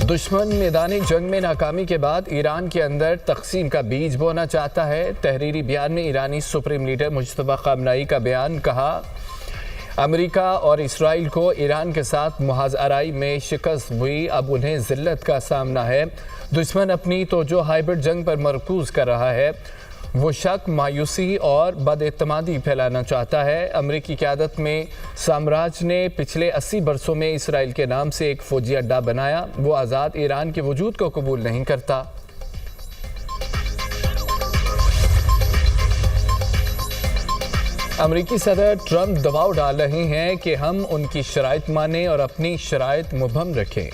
دشمن میدان جنگ میں ناکامی کے بعد ایران کے اندر تقسیم کا بیج بونا چاہتا ہے۔ تحریری بیان میں ایرانی سپریم لیڈر مجتبی خامنہئی کا بیان، کہا امریکہ اور اسرائیل کو ایران کے ساتھ محاذ آرائی میں شکست ہوئی، اب انہیں ذلت کا سامنا ہے۔ دشمن اپنی توجہ ہائبرڈ جنگ پر مرکوز کر رہا ہے، وہ شک، مایوسی اور بد اعتمادی پھیلانا چاہتا ہے۔ امریکی قیادت میں سامراج نے پچھلے 80 برسوں میں اسرائیل کے نام سے ایک فوجی اڈہ بنایا، وہ آزاد ایران کے وجود کو قبول نہیں کرتا۔ امریکی صدر ٹرمپ دباؤ ڈال رہے ہیں کہ ہم ان کی شرائط مانیں اور اپنی شرائط مبہم رکھیں۔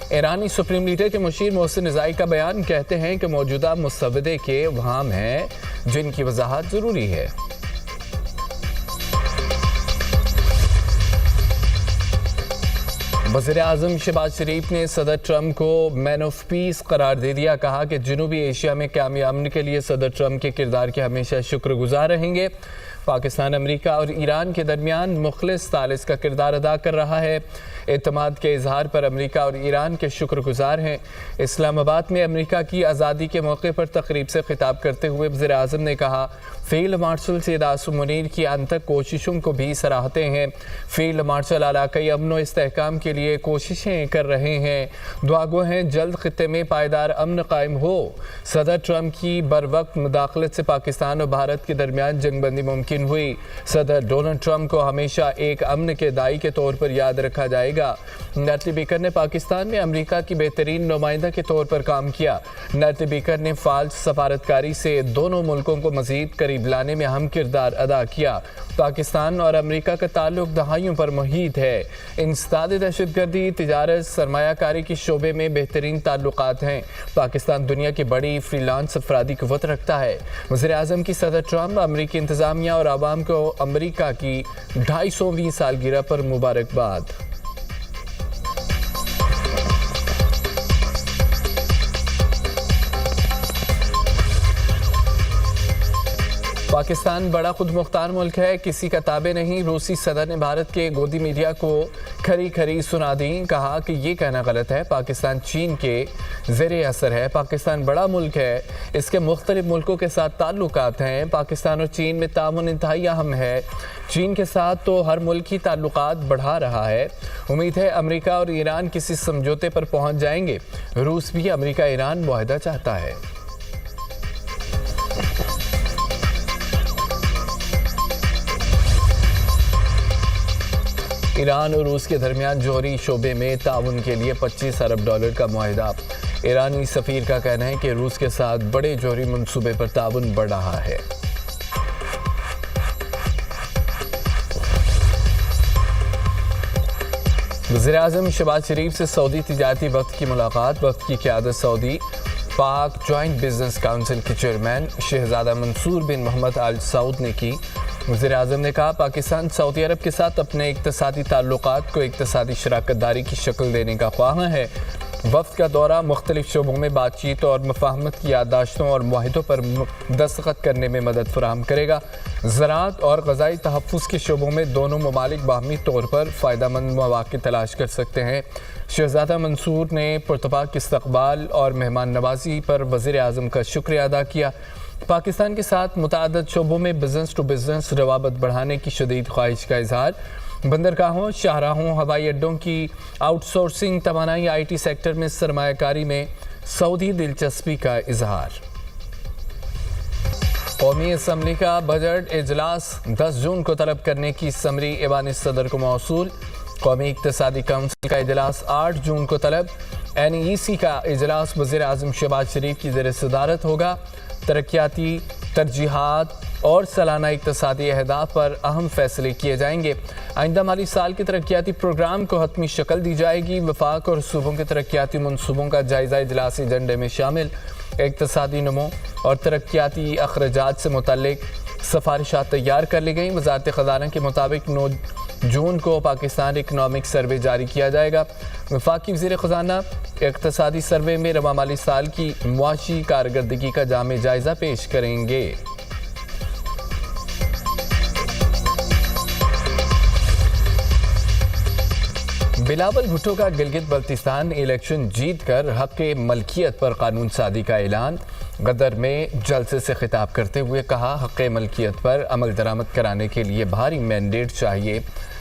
ایرانی سپریم لیڈر کے مشیر محسن رضائی کا بیان، کہتے ہیں کہ موجودہ مسودے کے ابہام ہیں جن کی وضاحت ضروری ہے۔ وزیر اعظم شہباز شریف نے صدر ٹرمپ کو مین آف پیس قرار دے دیا، کہا کہ جنوبی ایشیا میں قیام امن کے لیے صدر ٹرمپ کے کردار کے ہمیشہ شکر گزار رہیں گے۔ پاکستان امریکہ اور ایران کے درمیان مخلص ثالث کا کردار ادا کر رہا ہے، اعتماد کے اظہار پر امریکہ اور ایران کے شکر گزار ہیں۔ اسلام آباد میں امریکہ کی آزادی کے موقع پر تقریب سے خطاب کرتے ہوئے وزیر اعظم نے کہا، فیلڈ مارشل سید عاصم منیر کی انتک کوششوں کو بھی سراہتے ہیں۔ فیلڈ مارشل علاقائی امن و استحکام کے لیے کوششیں کر رہے ہیں، دعا گو ہیں جلد خطے میں پائیدار امن قائم ہو۔ صدر ٹرمپ کی بروقت مداخلت سے پاکستان اور بھارت کے درمیان جنگ بندی ممکن ہوئی۔ صدر ڈونلڈ ٹرمپ کو ہمیشہ ایک امن کے داعی کے طور پر یاد رکھا جائے گا۔ نیٹلی بیکر نے پاکستان میں امریکہ کی بہترین نمائندہ کے طور پر کام کیا۔ نیٹلی بیکر نے فعال سفارتکاری سے دونوں ملکوں کو مزید قریب لانے میں اہم کردار ادا کیا۔ پاکستان اور امریکہ کا تعلق دہائیوں پر محیط ہے، انسداد دہشت گردی، تجارت، سرمایہ کاری کے شعبے میں بہترین تعلقات ہیں۔ پاکستان دنیا کی بڑی فری لانس افرادی قوت رکھتا ہے۔ وزیر اعظم کی صدر ٹرمپ، امریکی انتظامیہ اور عوام کو امریکہ کی 250ویں سالگرہ پر مبارکباد۔ پاکستان بڑا خود مختار ملک ہے، کسی کا تابع نہیں۔ روسی صدر نے بھارت کے گودی میڈیا کو کھری کھری سنا دی، کہا کہ یہ کہنا غلط ہے، پاکستان چین کے زیر اثر ہے۔ پاکستان بڑا ملک ہے، اس کے مختلف ملکوں کے ساتھ تعلقات ہیں۔ پاکستان اور چین میں تعاون انتہائی اہم ہے۔ چین کے ساتھ تو ہر ملک ہی تعلقات بڑھا رہا ہے۔ امید ہے امریکہ اور ایران کسی سمجھوتے پر پہنچ جائیں گے۔ روس بھی امریکہ ایران معاہدہ چاہتا ہے۔ ایران اور روس کے درمیان جوہری شعبے میں تعاون کے لیے $25 ارب کا معاہدہ۔ ایرانی سفیر کا کہنا ہے کہ روس کے ساتھ بڑے جوہری منصوبے پر تعاون بڑھ رہا ہے۔ وزیر اعظم شہباز شریف سے سعودی تجارتی وفد کی ملاقات۔ وفد کی قیادت سعودی پاک جوائنٹ بزنس کونسل کے چیئرمین شہزادہ منصور بن محمد آل سعود نے کی۔ وزیر اعظم نے کہا، پاکستان سعودی عرب کے ساتھ اپنے اقتصادی تعلقات کو اقتصادی شراکت داری کی شکل دینے کا خواہاں ہے۔ وفد کا دورہ مختلف شعبوں میں بات چیت اور مفاہمت کی یادداشتوں اور معاہدوں پر دستخط کرنے میں مدد فراہم کرے گا۔ زراعت اور غذائی تحفظ کے شعبوں میں دونوں ممالک باہمی طور پر فائدہ مند مواقع تلاش کر سکتے ہیں۔ شہزادہ منصور نے پرتپاک استقبال اور مہمان نوازی پر وزیر اعظم کا شکریہ ادا کیا۔ پاکستان کے ساتھ متعدد شعبوں میں بزنس ٹو بزنس روابط بڑھانے کی شدید خواہش کا اظہار۔ بندرگاہوں، شاہراہوں، ہوائی اڈوں کی آؤٹ سورسنگ، توانائی، آئی ٹی سیکٹر میں سرمایہ کاری میں سعودی دلچسپی کا اظہار۔ قومی اسمبلی کا بجٹ اجلاس 10 جون کو طلب کرنے کی سمری ایوان صدر کو موصول۔ قومی اقتصادی کونسل کا اجلاس 8 جون کو طلب۔ NEC کا اجلاس وزیر اعظم شہباز شریف کی زیر صدارت ہوگا۔ ترقیاتی ترجیحات اور سالانہ اقتصادی اہداف پر اہم فیصلے کیے جائیں گے۔ آئندہ مالی سال کے ترقیاتی پروگرام کو حتمی شکل دی جائے گی۔ وفاق اور صوبوں کے ترقیاتی منصوبوں کا جائزہ اجلاس ایجنڈے میں شامل۔ اقتصادی نمو اور ترقیاتی اخراجات سے متعلق سفارشات تیار کر لی گئیں۔ وزارت خزانہ کے مطابق 9 جون کو پاکستان اکنامک سروے جاری کیا جائے گا۔ وفاقی وزیر خزانہ اقتصادی سروے میں رواں مالی سال کی معاشی کارکردگی کا جامع جائزہ پیش کریں گے۔ بلاول بھٹو کا گلگت بلتستان الیکشن جیت کر حق ملکیت پر قانون سازی کا اعلان۔ غدر میں جلسے سے خطاب کرتے ہوئے کہا، حق ملکیت پر عمل درآمد کرانے کے لیے بھاری مینڈیٹ چاہیے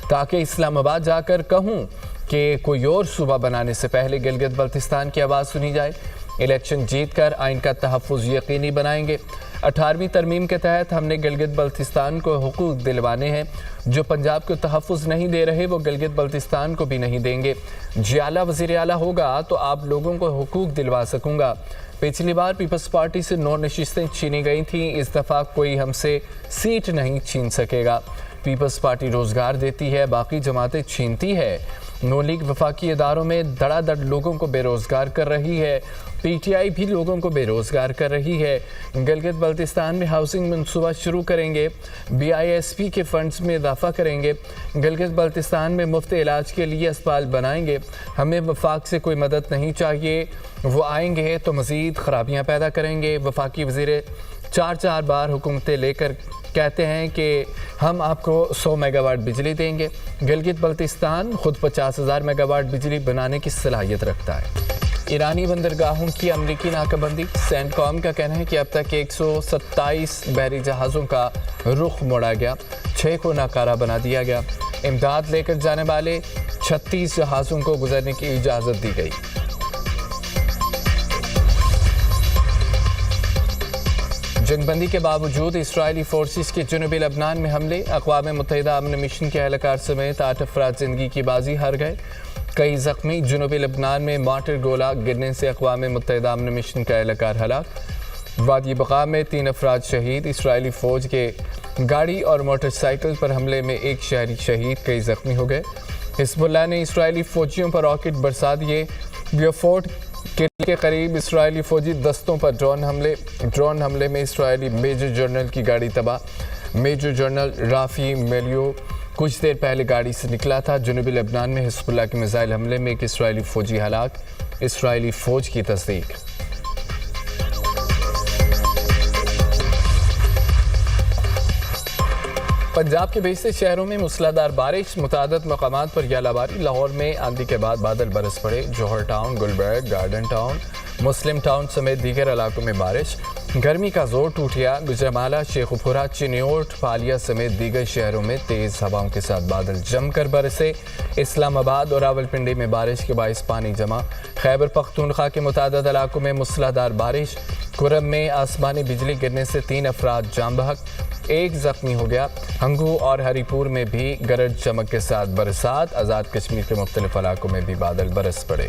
تاکہ اسلام آباد جا کر کہوں کہ کوئی اور صوبہ بنانے سے پہلے گلگت بلتستان کی آواز سنی جائے۔ الیکشن جیت کر آئین کا تحفظ یقینی بنائیں گے۔ 18ویں ترمیم کے تحت ہم نے گلگت بلتستان کو حقوق دلوانے ہیں۔ جو پنجاب کو تحفظ نہیں دے رہے وہ گلگت بلتستان کو بھی نہیں دیں گے۔ جیالہ وزیر اعلیٰ ہوگا تو آپ لوگوں کو حقوق دلوا سکوں گا۔ پچھلی بار پیپلز پارٹی سے 9 نشستیں چھینی گئی تھیں، اس دفعہ کوئی ہم سے سیٹ نہیں چھین سکے گا۔ پیپلز پارٹی روزگار دیتی ہے، باقی جماعتیں چھینتی ہے۔ نون لیگ وفاقی اداروں میں دھڑا دھڑ لوگوں کو بے روزگار کر رہی ہے، پی ٹی آئی بھی لوگوں کو بے روزگار کر رہی ہے۔ گلگت بلتستان میں ہاؤسنگ منصوبہ شروع کریں گے، بی آئی ایس پی کے فنڈز میں اضافہ کریں گے، گلگت بلتستان میں مفت علاج کے لیے اسپتال بنائیں گے۔ ہمیں وفاق سے کوئی مدد نہیں چاہیے، وہ آئیں گے تو مزید خرابیاں پیدا کریں گے۔ وفاقی وزیر 4 بار حکومتیں لے کر کہتے ہیں کہ ہم آپ کو 100 میگا واٹ بجلی دیں گے۔ گلگت بلتستان خود 50,000 میگا واٹ بجلی بنانے کی صلاحیت رکھتا ہے۔ ایرانی بندرگاہوں کی امریکی ناکہ بندی، سینٹ کام کا کہنا ہے کہ اب تک 127 بحری جہازوں کا رخ موڑا گیا، 6 کو ناکارہ بنا دیا گیا۔ امداد لے کر جانے والے 36 جہازوں کو گزرنے کی اجازت دی گئی۔ جنگ بندی کے باوجود اسرائیلی فورسز کے جنوبی لبنان میں حملے، اقوام متحدہ امن مشن کے اہلکار سمیت 8 افراد زندگی کی بازی ہار گئے، کئی زخمی۔ جنوبی لبنان میں مارٹر گولہ گرنے سے اقوام متحدہ امن مشن کا اہلکار ہلاک۔ وادی بقا میں 3 افراد شہید، اسرائیلی فوج کے گاڑی اور موٹر سائیکل پر حملے میں 1 شہری شہید، کئی زخمی ہو گئے۔ حزب اللہ نے اسرائیلی فوجیوں پر راکٹ برسا دیے۔ بیوفورٹ قلعے کے قریب اسرائیلی فوجی دستوں پر ڈرون حملے میں اسرائیلی میجر جنرل کی گاڑی تباہ۔ میجر جنرل رافی میلیو کچھ دیر پہلے گاڑی سے نکلا تھا۔ جنوبی لبنان میں حزب اللہ کے میزائل حملے میں 1 اسرائیلی فوجی ہلاک، اسرائیلی فوج کی تصدیق۔ پنجاب کے بیشتر شہروں میں موسلادھار بارش، متعدد مقامات پر یالہ باری۔ لاہور میں آندھی کے بعد بادل برس پڑے، جوہر ٹاؤن، گلبرگ، گارڈن ٹاؤن، مسلم ٹاؤن سمیت دیگر علاقوں میں بارش۔ گرمی کا زور ٹوٹیا، گجرانوالہ، شیخوپورہ، چنیوٹ، پالیا سمیت دیگر شہروں میں تیز ہوائوں کے ساتھ بادل جم کر برسے۔ اسلام آباد اور راولپنڈی میں بارش کے باعث پانی جمع۔ خیبر پختونخوا کے متعدد علاقوں میں موسلادھار بارش۔ کرم میں آسمانی بجلی گرنے سے 3 افراد جاں بحق، 1 زخمی ہو گیا۔ ہنگو اور ہری پور میں بھی گرج چمک کے ساتھ برسات۔ آزاد کشمیر کے مختلف علاقوں میں بھی بادل برس پڑے۔